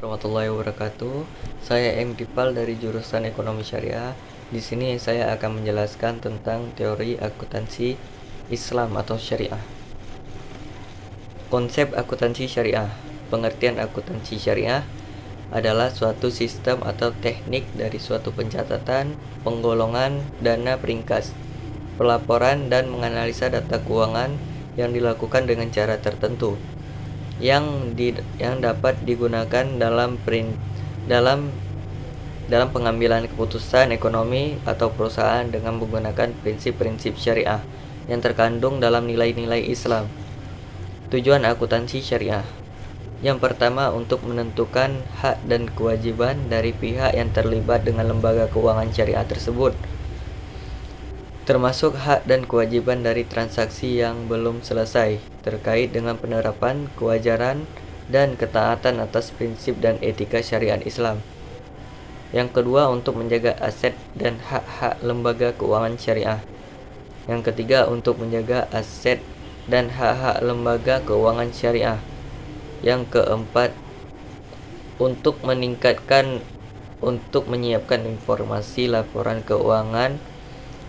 Warahmatullahi wabarakatuh. Saya M. Kipal dari jurusan Ekonomi Syariah. Di sini saya akan menjelaskan tentang teori akuntansi Islam atau Syariah. Konsep akuntansi Syariah. Pengertian akuntansi Syariah adalah suatu sistem atau teknik dari suatu pencatatan, penggolongan dana peringkas, pelaporan dan menganalisa data keuangan yang dilakukan dengan cara tertentu yang dapat digunakan dalam pengambilan keputusan ekonomi atau perusahaan dengan menggunakan prinsip-prinsip syariah yang terkandung dalam nilai-nilai Islam. Tujuan akuntansi syariah. Yang pertama, untuk menentukan hak dan kewajiban dari pihak yang terlibat dengan lembaga keuangan syariah tersebut, termasuk hak dan kewajiban dari transaksi yang belum selesai terkait dengan penerapan kewajaran dan ketaatan atas prinsip dan etika syariat Islam. Yang kedua, untuk menjaga aset dan hak-hak lembaga keuangan syariah. Yang ketiga, untuk menjaga aset dan hak-hak lembaga keuangan syariah. Yang keempat, untuk menyiapkan informasi laporan keuangan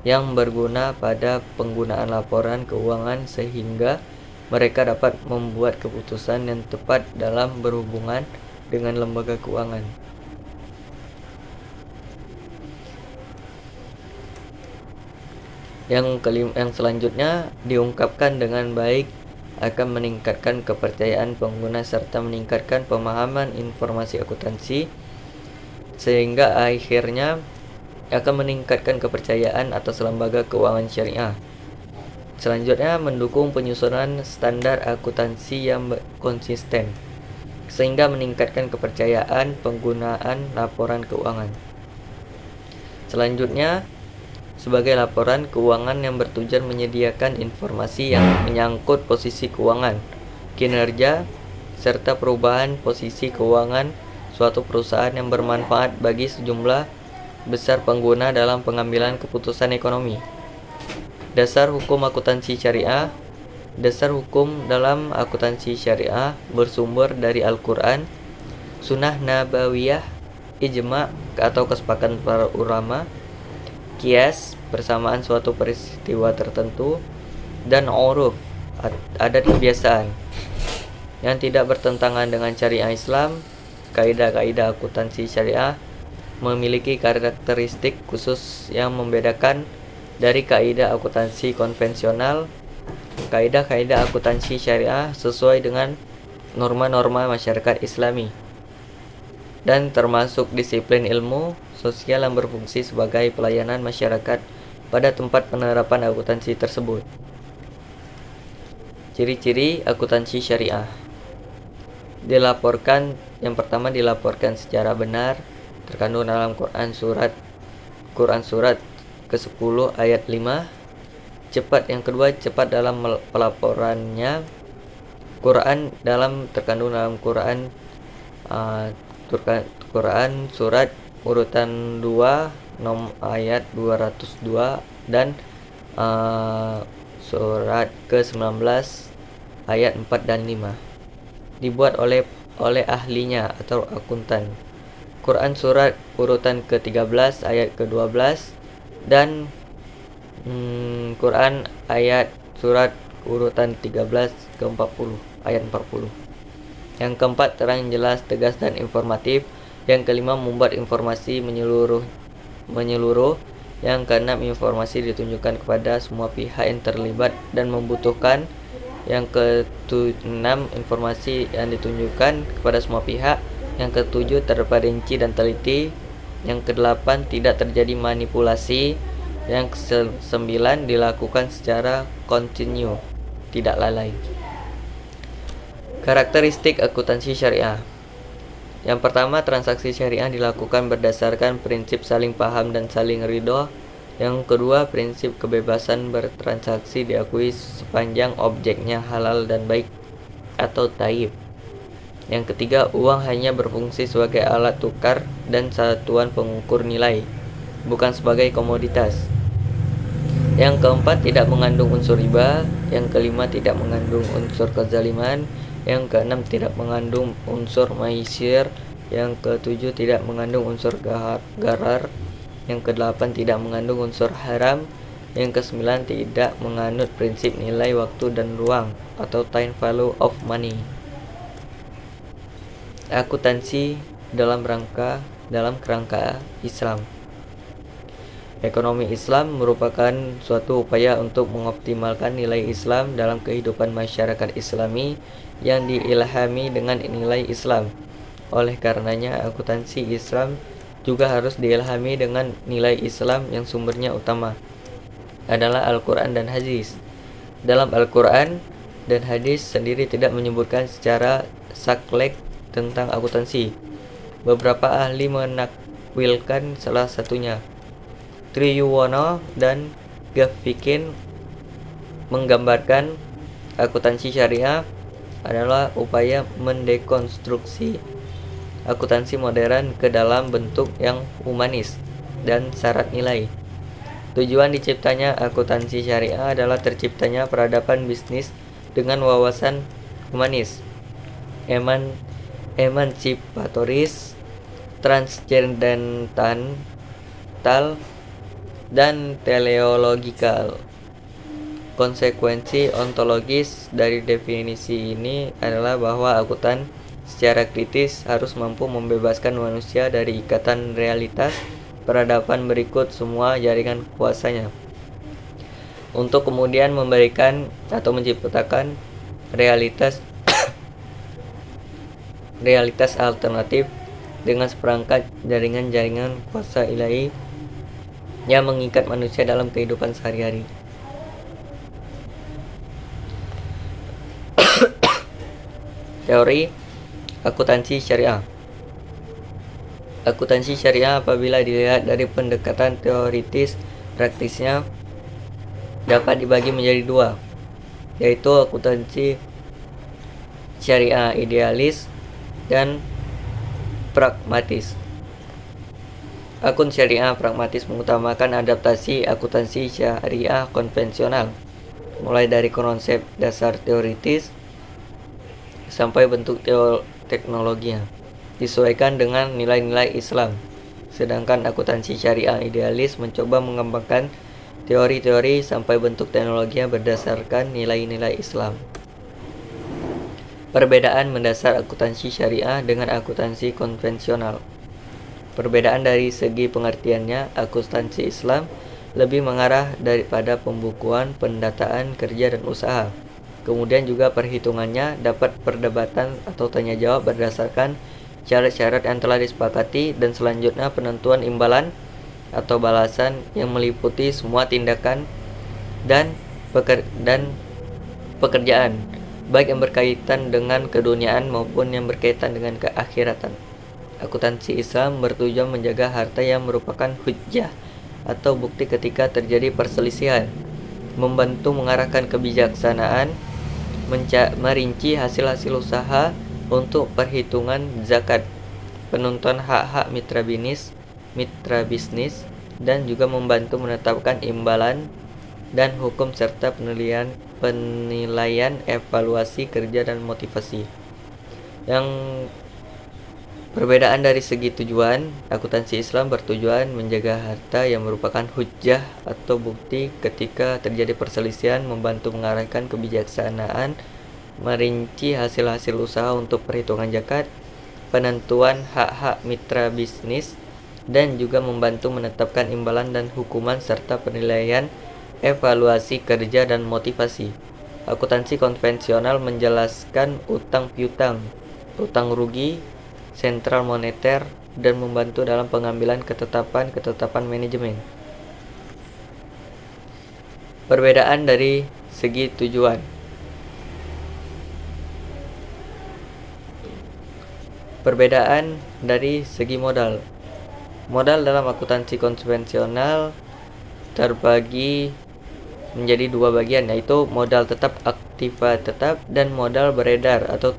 yang berguna pada penggunaan laporan keuangan sehingga mereka dapat membuat keputusan yang tepat dalam berhubungan dengan lembaga keuangan. Yang selanjutnya diungkapkan dengan baik akan meningkatkan kepercayaan pengguna serta meningkatkan pemahaman informasi akuntansi sehingga akhirnya akan meningkatkan kepercayaan atas lembaga keuangan syariah. Selanjutnya, mendukung penyusunan standar akuntansi yang konsisten sehingga meningkatkan kepercayaan penggunaan laporan keuangan. Selanjutnya, sebagai laporan keuangan yang bertujuan menyediakan informasi yang menyangkut posisi keuangan, kinerja, serta perubahan posisi keuangan suatu perusahaan yang bermanfaat bagi sejumlah besar pengguna dalam pengambilan keputusan ekonomi. Dasar hukum akuntansi syariah. Dasar hukum dalam akuntansi syariah bersumber dari Al-Quran, Sunnah Nabawiyah, Ijma' atau kesepakatan para ulama, Qiyas, persamaan suatu peristiwa tertentu, dan Uruf, adat kebiasaan yang tidak bertentangan dengan syariah Islam. Kaidah-kaidah akuntansi syariah memiliki karakteristik khusus yang membedakan dari kaidah akuntansi konvensional. Kaidah-kaidah akuntansi syariah sesuai dengan norma-norma masyarakat Islami dan termasuk disiplin ilmu sosial yang berfungsi sebagai pelayanan masyarakat pada tempat penerapan akuntansi tersebut. Ciri-ciri akuntansi syariah. Yang pertama, dilaporkan secara benar, terkandung dalam Quran surat ke-10 ayat 5. Cepat. Yang kedua, cepat dalam pelaporannya. Terkandung dalam Quran surat urutan 2 ayat 202 dan surat ke-19 ayat 4 dan 5. Dibuat oleh ahlinya atau akuntan. Quran surat urutan ke-13 ayat ke-12 dan Quran surat urutan 13 ke-40 ayat 40. Yang keempat, terang, jelas, tegas dan informatif. Yang kelima, membuat informasi menyeluruh. Yang keenam, informasi ditunjukkan kepada semua pihak yang terlibat dan membutuhkan. Yang keenam, informasi yang ditunjukkan kepada semua pihak. Yang ketujuh, terperinci dan teliti. Yang kedelapan, tidak terjadi manipulasi. Yang kesembilan, dilakukan secara kontinu, tidak lalai. Karakteristik akuntansi syariah. Yang pertama, transaksi syariah dilakukan berdasarkan prinsip saling paham dan saling ridho. Yang kedua, prinsip kebebasan bertransaksi diakui sepanjang objeknya halal dan baik atau thayyib. Yang ketiga, uang hanya berfungsi sebagai alat tukar dan satuan pengukur nilai, bukan sebagai komoditas. Yang keempat, tidak mengandung unsur riba. Yang kelima, tidak mengandung unsur kezaliman. Yang keenam, tidak mengandung unsur maisir. Yang ke-7 tidak mengandung unsur gharar. Yang ke-8 tidak mengandung unsur haram. Yang ke-9 tidak menganut prinsip nilai waktu dan ruang atau time value of money. Akuntansi dalam kerangka Islam. Ekonomi Islam merupakan suatu upaya untuk mengoptimalkan nilai Islam dalam kehidupan masyarakat Islami yang diilhami dengan nilai Islam. Oleh karenanya, akuntansi Islam juga harus diilhami dengan nilai Islam yang sumbernya utama adalah Al-Quran dan Hadis. Dalam Al-Quran dan Hadis sendiri tidak menyebutkan secara saklek tentang akuntansi. Beberapa ahli menakwilkan salah satunya. Triyuwono dan Gaffikin menggambarkan akuntansi syariah adalah upaya mendekonstruksi akuntansi modern ke dalam bentuk yang humanis dan syarat nilai. Tujuan diciptanya akuntansi syariah adalah terciptanya peradaban bisnis dengan wawasan humanis, emansipatoris, transcendental, dan teleologikal. Konsekuensi ontologis dari definisi ini adalah bahwa akuntan secara kritis harus mampu membebaskan manusia dari ikatan realitas peradaban berikut semua jaringan kuasanya, untuk kemudian memberikan atau menciptakan realitas realitas alternatif dengan seperangkat jaringan-jaringan kuasa ilahi yang mengikat manusia dalam kehidupan sehari-hari. Teori akuntansi syariah. Akuntansi syariah apabila dilihat dari pendekatan teoritis praktisnya dapat dibagi menjadi dua, yaitu akuntansi syariah idealis dan pragmatis. Akun syariah pragmatis mengutamakan adaptasi akuntansi syariah konvensional, mulai dari konsep dasar teoritis sampai bentuk teknologinya, disesuaikan dengan nilai-nilai Islam. Sedangkan akuntansi syariah idealis mencoba mengembangkan teori-teori sampai bentuk teknologinya berdasarkan nilai-nilai Islam. Perbedaan mendasar akuntansi syariah dengan akuntansi konvensional. Perbedaan dari segi pengertiannya, akuntansi Islam lebih mengarah daripada pembukuan, pendataan, kerja, dan usaha. Kemudian juga perhitungannya dapat perdebatan atau tanya jawab berdasarkan syarat-syarat yang telah disepakati, dan selanjutnya penentuan imbalan atau balasan yang meliputi semua tindakan dan pekerjaan, baik yang berkaitan dengan keduniaan maupun yang berkaitan dengan keakhiratan. Akuntansi Islam bertujuan menjaga harta yang merupakan hujjah atau bukti ketika terjadi perselisihan, membantu mengarahkan kebijaksanaan, merinci hasil-hasil usaha untuk perhitungan zakat, penentuan hak-hak mitra bisnis, dan juga membantu menetapkan imbalan dan hukum serta penilaian evaluasi kerja dan motivasi. Yang perbedaan dari segi tujuan, akuntansi Islam bertujuan menjaga harta yang merupakan hujjah atau bukti ketika terjadi perselisihan, membantu mengarahkan kebijaksanaan, merinci hasil-hasil usaha untuk perhitungan zakat, penentuan hak-hak mitra bisnis, dan juga membantu menetapkan imbalan dan hukuman serta penilaian evaluasi kerja dan motivasi. Akuntansi konvensional menjelaskan utang piutang, utang rugi, sentral moneter, dan membantu dalam pengambilan ketetapan manajemen. Perbedaan dari segi tujuan. Perbedaan dari segi modal. Modal dalam akuntansi konvensional terbagi menjadi dua bagian, yaitu modal tetap aktiva tetap dan modal beredar atau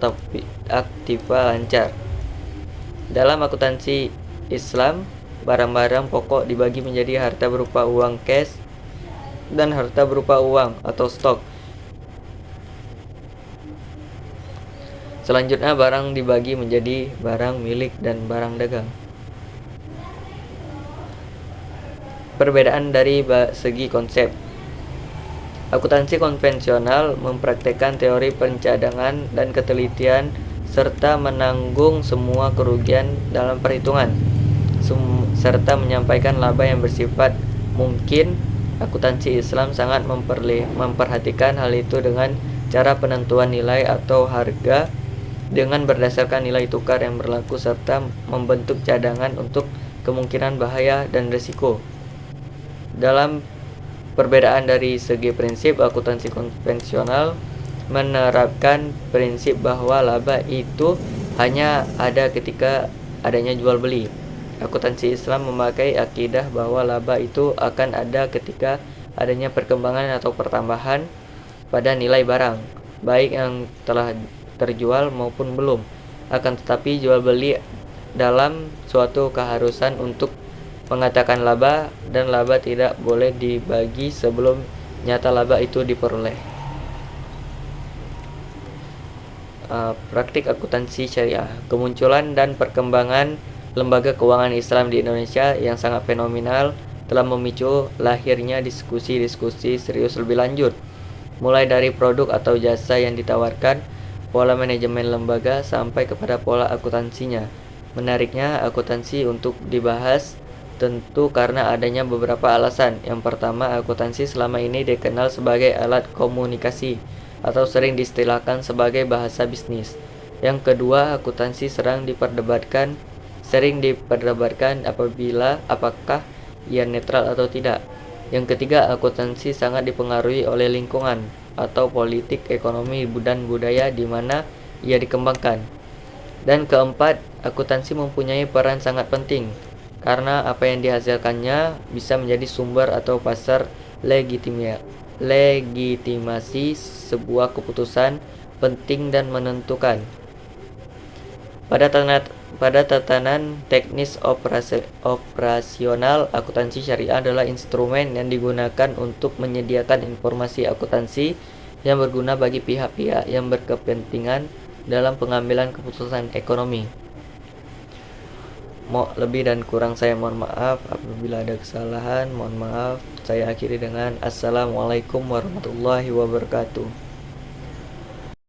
aktiva lancar. Dalam akuntansi Islam, barang-barang pokok dibagi menjadi harta berupa uang cash dan harta berupa uang atau stok. Selanjutnya, barang dibagi menjadi barang milik dan barang dagang. Perbedaan dari segi konsep. Akuntansi konvensional mempraktekkan teori pencadangan dan ketelitian serta menanggung semua kerugian dalam perhitungan, serta menyampaikan laba yang bersifat mungkin. Akuntansi Islam sangat memperhatikan hal itu dengan cara penentuan nilai atau harga dengan berdasarkan nilai tukar yang berlaku serta membentuk cadangan untuk kemungkinan bahaya dan risiko. Dalam perbedaan dari segi prinsip, akuntansi konvensional menerapkan prinsip bahwa laba itu hanya ada ketika adanya jual beli. Akuntansi Islam memakai akidah bahwa laba itu akan ada ketika adanya perkembangan atau pertambahan pada nilai barang, baik yang telah terjual maupun belum. Akan tetapi jual beli dalam suatu keharusan untuk mengatakan laba, dan laba tidak boleh dibagi sebelum nyata laba itu diperoleh. Praktik akuntansi syariah. Kemunculan dan perkembangan lembaga keuangan Islam di Indonesia yang sangat fenomenal telah memicu lahirnya diskusi-diskusi serius lebih lanjut, mulai dari produk atau jasa yang ditawarkan, pola manajemen lembaga, sampai kepada pola akuntansinya. Menariknya akuntansi untuk dibahas tentu karena adanya beberapa alasan. Yang pertama, akuntansi selama ini dikenal sebagai alat komunikasi atau sering diistilahkan sebagai bahasa bisnis. Yang kedua, akuntansi sering diperdebatkan apakah ia netral atau tidak. Yang ketiga, akuntansi sangat dipengaruhi oleh lingkungan atau politik, ekonomi, dan budaya di mana ia dikembangkan. Dan keempat, akuntansi mempunyai peran sangat penting karena apa yang dihasilkannya bisa menjadi sumber atau pasar legitimasi sebuah keputusan penting dan menentukan. Pada tatanan teknis operasional, akuntansi syariah adalah instrumen yang digunakan untuk menyediakan informasi akuntansi yang berguna bagi pihak-pihak yang berkepentingan dalam pengambilan keputusan ekonomi. Lebih dan kurang saya mohon maaf. Apabila ada kesalahan, mohon maaf. Saya akhiri dengan Assalamualaikum warahmatullahi wabarakatuh.